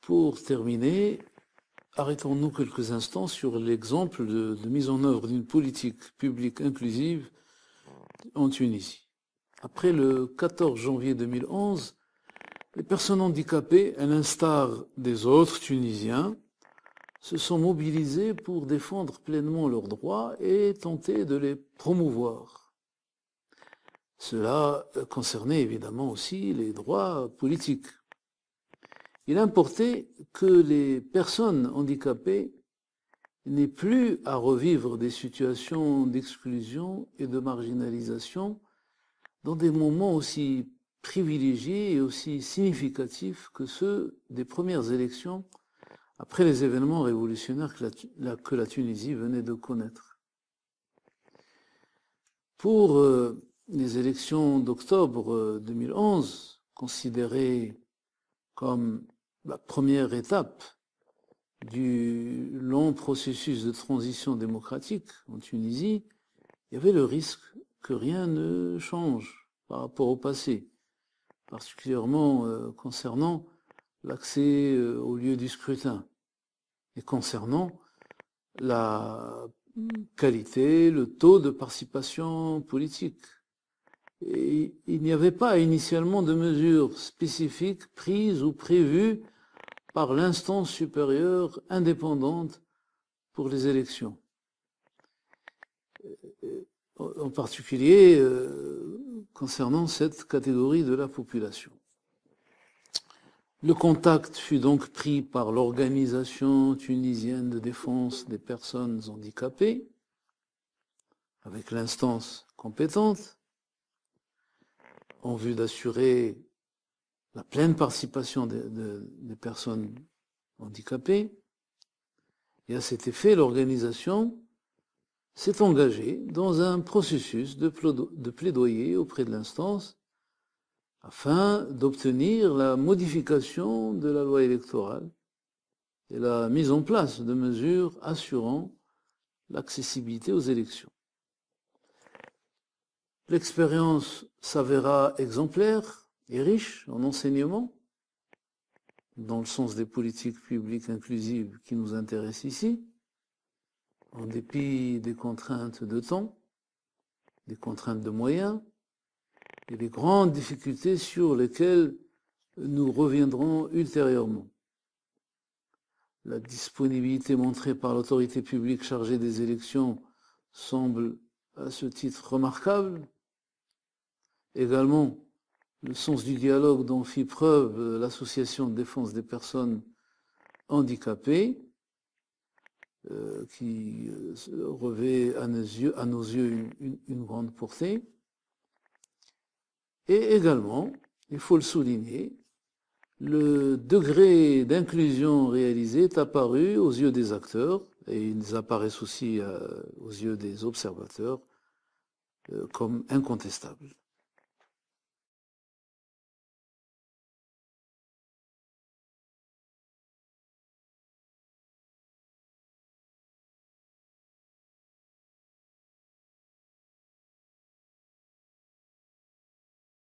Pour terminer, arrêtons-nous quelques instants sur l'exemple de mise en œuvre d'une politique publique inclusive en Tunisie. Après le 14 janvier 2011, les personnes handicapées, à l'instar des autres Tunisiens, se sont mobilisées pour défendre pleinement leurs droits et tenter de les promouvoir. Cela concernait évidemment aussi les droits politiques. Il importait que les personnes handicapées n'aient plus à revivre des situations d'exclusion et de marginalisation dans des moments aussi privilégiés et aussi significatifs que ceux des premières élections après les événements révolutionnaires que la Tunisie venait de connaître. Pour les élections d'octobre 2011, considérées comme la première étape du long processus de transition démocratique en Tunisie, il y avait le risque que rien ne change par rapport au passé, particulièrement concernant l'accès au lieu du scrutin et concernant la qualité, le taux de participation politique. Et il n'y avait pas initialement de mesures spécifiques prises ou prévues par l'instance supérieure indépendante pour les élections. En particulier concernant cette catégorie de la population. Le contact fut donc pris par l'Organisation tunisienne de défense des personnes handicapées, avec l'instance compétente, en vue d'assurer la pleine participation des personnes handicapées. Et à cet effet, l'organisation s'est engagée dans un processus de plaidoyer auprès de l'instance afin d'obtenir la modification de la loi électorale et la mise en place de mesures assurant l'accessibilité aux élections. L'expérience s'avéra exemplaire et riche en enseignements, dans le sens des politiques publiques inclusives qui nous intéressent ici, en dépit des contraintes de temps, des contraintes de moyens et des grandes difficultés sur lesquelles nous reviendrons ultérieurement. La disponibilité montrée par l'autorité publique chargée des élections semble à ce titre remarquable. Également, le sens du dialogue dont fit preuve l'Association de défense des personnes handicapées, qui revêt à nos yeux une grande portée. Et également, il faut le souligner, le degré d'inclusion réalisé est apparu aux yeux des acteurs, et ils apparaissent aussi aux yeux des observateurs, comme incontestable.